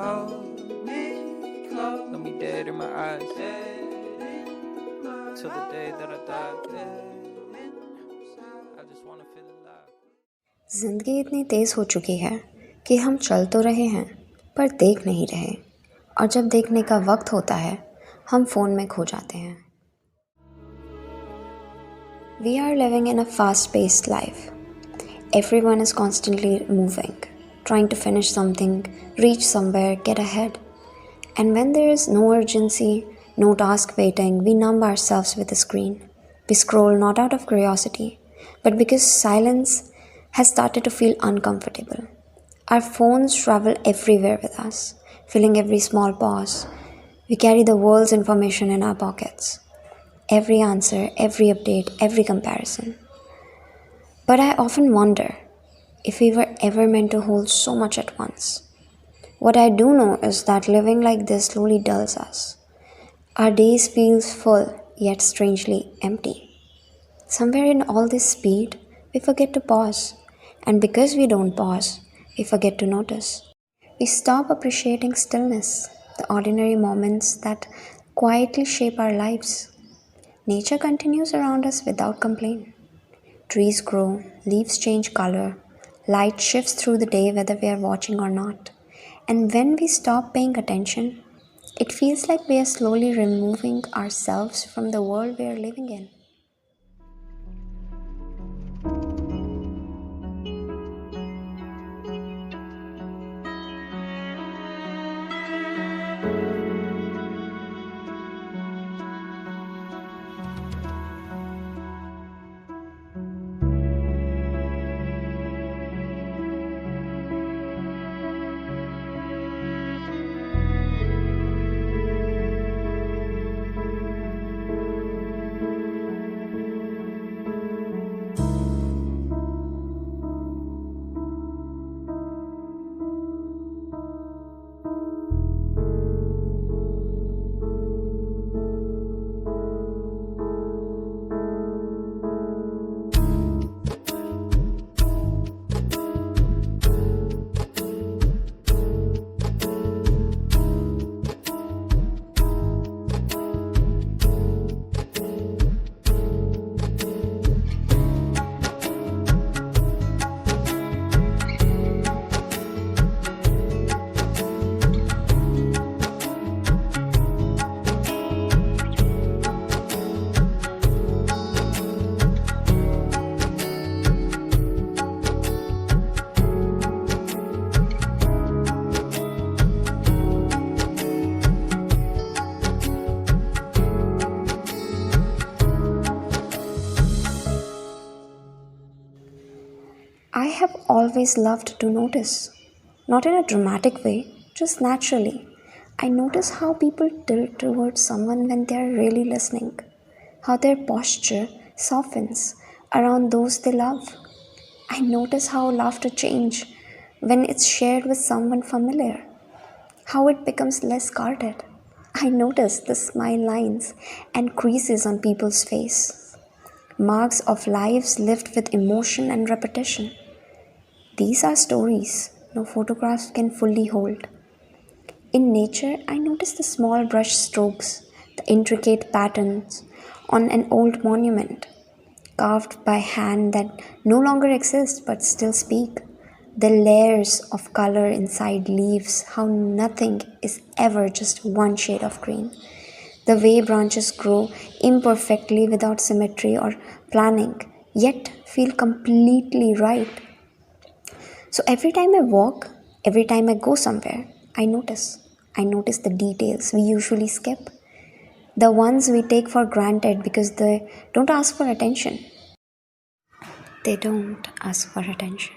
hold me close. Got me dead in my eyes. Till the day that I die. I just wanna feel alive. ज़िंदगी इतनी तेज़ हो चुकी है कि हम चल तो रहे हैं पर देख नहीं रहे, और जब देखने का वक्त होता है हम फ़ोन में खो जाते हैं. We are living in a fast-paced life. Everyone is constantly moving, trying to finish something, reach somewhere, get ahead. And when there is no urgency, no task waiting, we numb ourselves with a screen. We scroll not out of curiosity, but because silence has started to feel uncomfortable. Our phones travel everywhere with us, filling every small pause. We carry the world's information in our pockets. Every answer, every update, every comparison. But I often wonder if we were ever meant to hold so much at once. What I do know is that living like this slowly dulls us. Our days feel full, yet strangely empty. Somewhere in all this speed, we forget to pause. And because we don't pause, we forget to notice. We stop appreciating stillness, the ordinary moments that quietly shape our lives. Nature continues around us without complaint. Trees grow, leaves change color, light shifts through the day whether we are watching or not. And when we stop paying attention, it feels like we are slowly removing ourselves from the world we are living in. I have always loved to notice, not in a dramatic way, just naturally. I notice how people tilt towards someone when they are really listening, how their posture softens around those they love. I notice how laughter changes when it's shared with someone familiar, how it becomes less guarded. I notice the smile lines and creases on people's face, marks of lives lived with emotion and repetition. These are stories no photographs can fully hold. In nature, I notice the small brush strokes, the intricate patterns on an old monument, carved by hand that no longer exists but still speak. The layers of color inside leaves, how nothing is ever just one shade of green. The way branches grow imperfectly without symmetry or planning, yet feel completely right. So every time I walk, every time I go somewhere, I notice. I notice the details we usually skip, the ones we take for granted because they don't ask for attention. They don't ask for attention.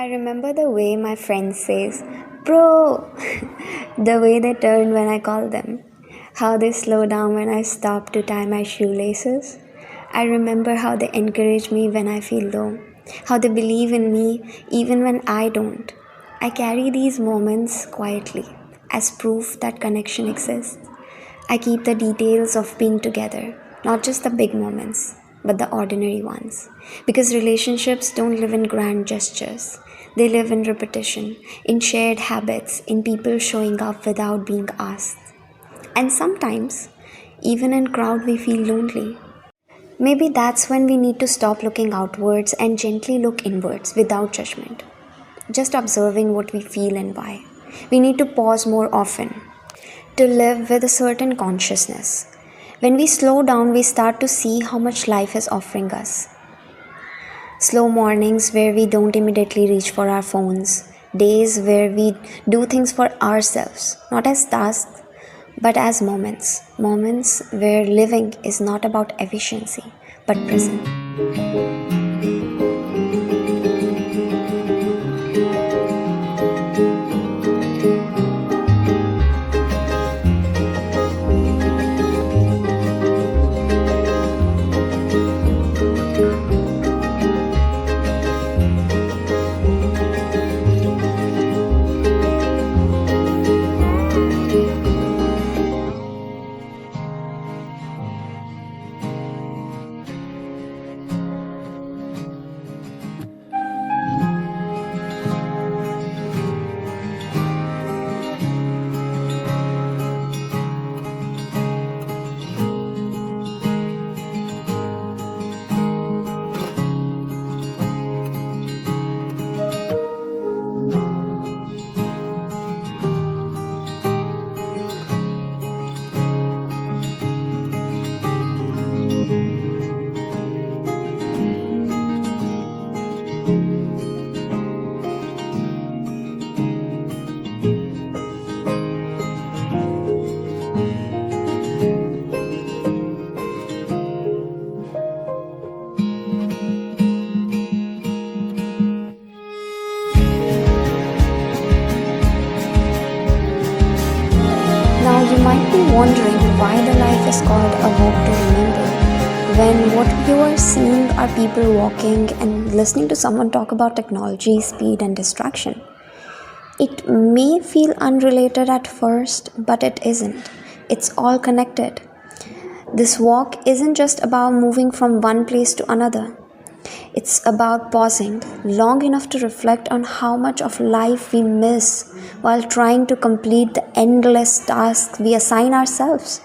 I remember the way my friend says, Bro! The way they turn when I call them. How they slow down when I stop to tie my shoelaces. I remember how they encourage me when I feel low. How they believe in me even when I don't. I carry these moments quietly as proof that connection exists. I keep the details of being together, not just the big moments, but the ordinary ones. Because relationships don't live in grand gestures, they live in repetition, in shared habits, in people showing up without being asked. And sometimes, even in crowd, we feel lonely. Maybe that's when we need to stop looking outwards and gently look inwards without judgment, just observing what we feel and why. We need to pause more often, to live with a certain consciousness. When we slow down, we start to see how much life is offering us. Slow mornings where we don't immediately reach for our phones, days where we do things for ourselves, not as tasks, but as moments. Moments where living is not about efficiency, but present. Now you might be wondering why the life is called a walk to remember, when what you are seeing are people walking and listening to someone talk about technology, speed and distraction. It may feel unrelated at first, but it isn't. It's all connected. This walk isn't just about moving from one place to another. It's about pausing long enough to reflect on how much of life we miss while trying to complete the endless tasks we assign ourselves.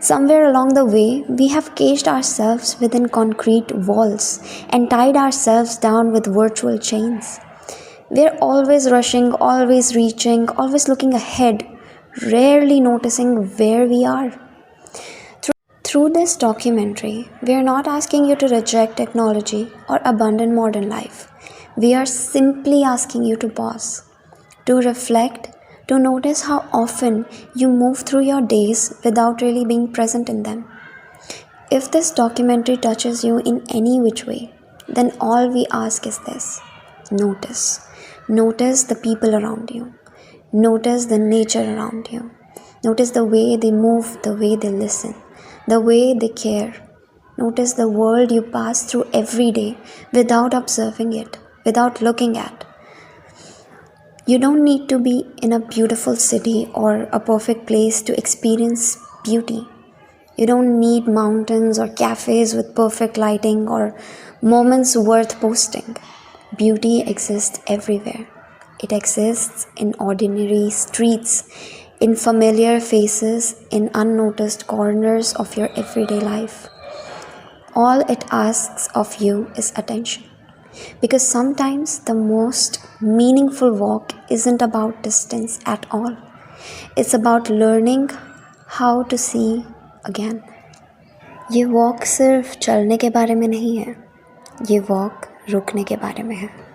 Somewhere along the way, we have caged ourselves within concrete walls and tied ourselves down with virtual chains. We're always rushing, always reaching, always looking ahead, rarely noticing where we are. Through this documentary, we are not asking you to reject technology or abandon modern life. We are simply asking you to pause, to reflect, to notice how often you move through your days without really being present in them. If this documentary touches you in any which way, then all we ask is this: notice. Notice the people around you. Notice the nature around you. Notice the way they move, the way they listen, the way they care. Notice the world you pass through every day without observing it, without looking at. You don't need to be in a beautiful city or a perfect place to experience beauty. You don't need mountains or cafes with perfect lighting or moments worth posting. Beauty exists everywhere. It exists in ordinary streets, in familiar faces, in unnoticed corners of your everyday life. All it asks of you is attention. Because sometimes the most meaningful walk isn't about distance at all. It's about learning how to see again. ये walk सिर्फ चलने के बारे में नहीं है, ये walk रुकने के बारे में है.